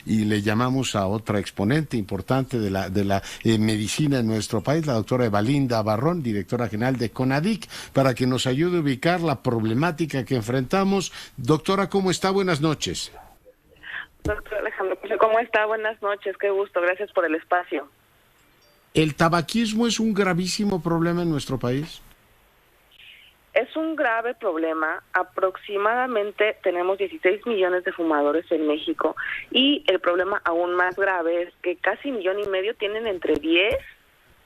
y le llamamos a otra exponente importante de la medicina en nuestro país, la doctora Evalinda Barrón, directora general de CONADIC, para que nos ayude a ubicar la problemática que enfrentamos. Doctora, ¿cómo está? Buenas noches. Doctor Alejandro, ¿cómo está? Buenas noches, qué gusto, gracias por el espacio. ¿El tabaquismo es un gravísimo problema en nuestro país? Es un grave problema. Aproximadamente tenemos 16 millones de fumadores en México y el problema aún más grave es que casi 1,5 millones tienen entre 10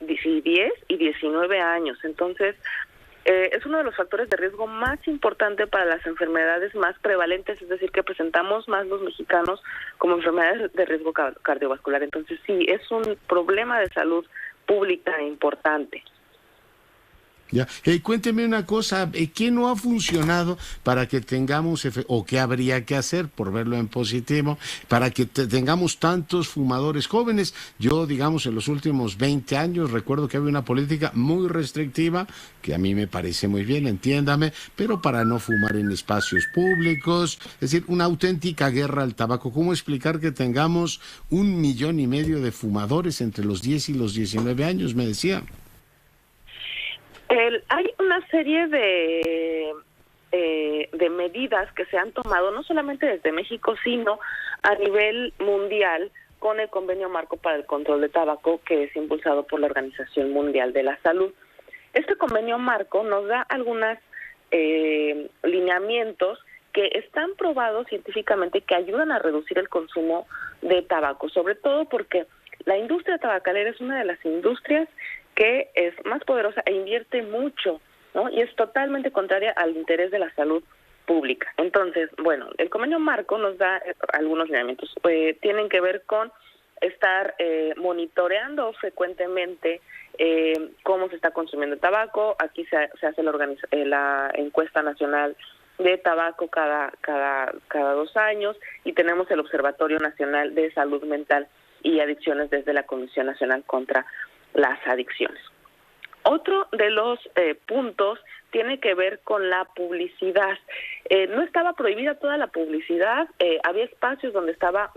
y 19 años. Entonces, es uno de los factores de riesgo más importante para las enfermedades más prevalentes, es decir, que presentamos más los mexicanos como enfermedades de riesgo cardiovascular. Entonces, sí, es un problema de salud pública importante. Ya. Cuénteme una cosa, ¿qué no ha funcionado para que tengamos, o qué habría que hacer, por verlo en positivo, para que tengamos tantos fumadores jóvenes? Yo, digamos, en los últimos 20 años recuerdo que había una política muy restrictiva, que a mí me parece muy bien, entiéndame, pero para no fumar en espacios públicos, es decir, una auténtica guerra al tabaco. ¿Cómo explicar que tengamos 1,5 millones de fumadores entre los 10 y los 19 años, me decía? Hay una serie de medidas que se han tomado, no solamente desde México, sino a nivel mundial, con el Convenio Marco para el Control de Tabaco, que es impulsado por la Organización Mundial de la Salud. Este Convenio Marco nos da algunos lineamientos que están probados científicamente que ayudan a reducir el consumo de tabaco, sobre todo porque la industria tabacalera es una de las industrias que es más poderosa e invierte mucho, ¿no? Y es totalmente contraria al interés de la salud pública. Entonces, bueno, el convenio marco nos da algunos lineamientos. Tienen que ver con estar monitoreando frecuentemente cómo se está consumiendo el tabaco. Aquí se hace la encuesta nacional de tabaco cada 2 años, y tenemos el Observatorio Nacional de Salud Mental y Adicciones desde la Comisión Nacional contra las Adicciones. Otro de los puntos tiene que ver con la publicidad. No estaba prohibida toda la publicidad, había espacios donde estaba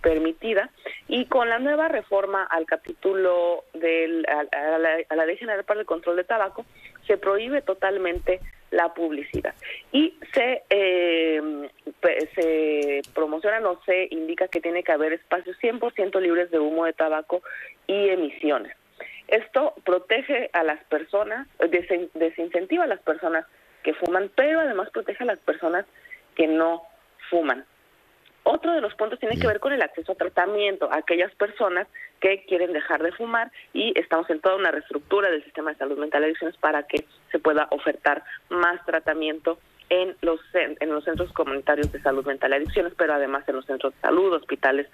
permitida, y con la nueva reforma al capítulo a la Ley General para el Control de Tabaco se prohíbe totalmente la publicidad y se promocionan o se indica que tiene que haber espacios 100% libres de humo de tabaco y emisiones. Esto protege a las personas, desincentiva a las personas que fuman, pero además protege a las personas que no fuman. Otro de los puntos tiene que ver con el acceso a tratamiento a aquellas personas que quieren dejar de fumar, y estamos en toda una reestructura del sistema de salud mental y adicciones para que se pueda ofertar más tratamiento en los centros comunitarios de salud mental y adicciones, pero además en los centros de salud, hospitales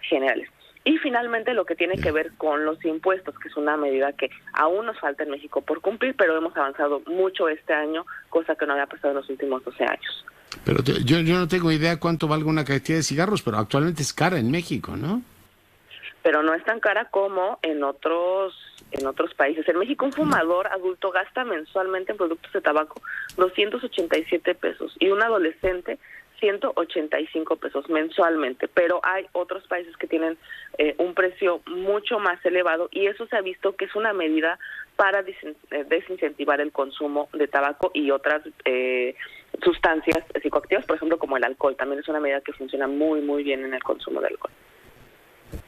generales. Y finalmente lo que tiene que ver con los impuestos, que es una medida que aún nos falta en México por cumplir, pero hemos avanzado mucho este año, cosa que no había pasado en los últimos 12 años. Pero yo no tengo idea cuánto valga una cajetilla de cigarros, pero actualmente es cara en México, ¿no? Pero no es tan cara como en otros países. En México un fumador adulto gasta mensualmente en productos de tabaco 287 pesos y un adolescente 185 pesos mensualmente, pero hay otros países que tienen un precio mucho más elevado, y eso se ha visto que es una medida para desincentivar el consumo de tabaco y otras sustancias psicoactivas, por ejemplo, como el alcohol. También es una medida que funciona muy, muy bien en el consumo de alcohol.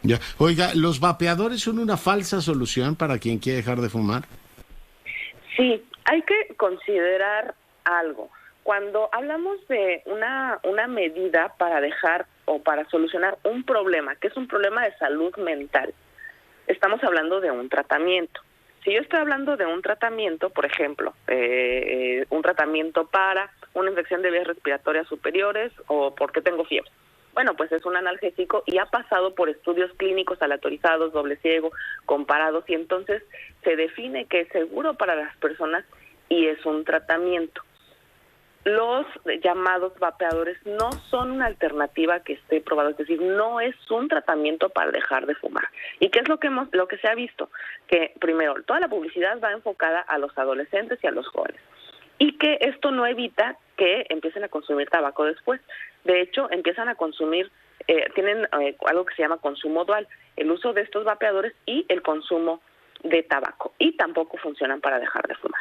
Ya. Oiga, ¿los vapeadores son una falsa solución para quien quiere dejar de fumar? Sí, hay que considerar algo. Cuando hablamos de una medida para dejar o para solucionar un problema, que es un problema de salud mental, estamos hablando de un tratamiento. Si yo estoy hablando de un tratamiento, por ejemplo, un tratamiento para una infección de vías respiratorias superiores o porque tengo fiebre, bueno, pues es un analgésico y ha pasado por estudios clínicos aleatorizados, doble ciego, comparados, y entonces se define que es seguro para las personas y es un tratamiento. Los llamados vapeadores no son una alternativa que esté probada, es decir, no es un tratamiento para dejar de fumar. ¿Y qué es lo que se ha visto? Que primero, toda la publicidad va enfocada a los adolescentes y a los jóvenes, y que esto no evita que empiecen a consumir tabaco después. De hecho, empiezan a consumir tienen algo que se llama consumo dual, el uso de estos vapeadores y el consumo de tabaco, y tampoco funcionan para dejar de fumar.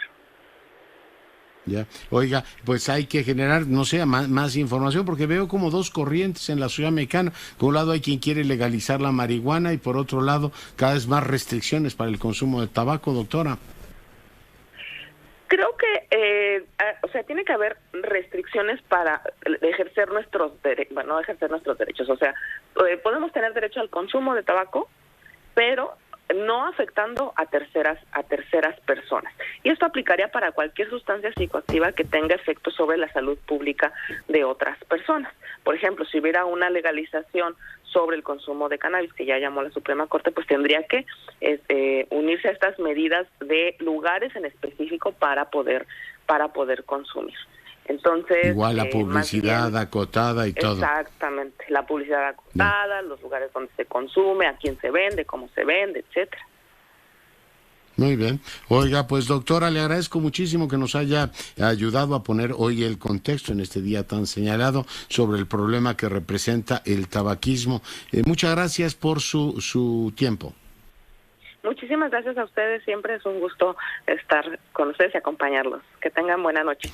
Ya, oiga, pues hay que generar, no sé, más información, porque veo como dos corrientes en la ciudad mexicana. Por un lado hay quien quiere legalizar la marihuana y por otro lado cada vez más restricciones para el consumo de tabaco, doctora. Creo que, tiene que haber restricciones para ejercer nuestros derechos. O sea, podemos tener derecho al consumo de tabaco, pero no afectando a terceras personas. Y esto aplicaría para cualquier sustancia psicoactiva que tenga efectos sobre la salud pública de otras personas. Por ejemplo, si hubiera una legalización sobre el consumo de cannabis, que ya llamó la Suprema Corte, pues tendría que unirse a estas medidas de lugares en específico para poder consumir. Entonces, igual la publicidad acotada y todo. Exactamente, la publicidad acotada, los lugares donde se consume, a quién se vende, cómo se vende, etcétera. Muy bien. Oiga, pues doctora, le agradezco muchísimo que nos haya ayudado a poner hoy el contexto en este día tan señalado sobre el problema que representa el tabaquismo. Muchas gracias por su tiempo. Muchísimas gracias a ustedes, siempre es un gusto estar con ustedes y acompañarlos. Que tengan buena noche.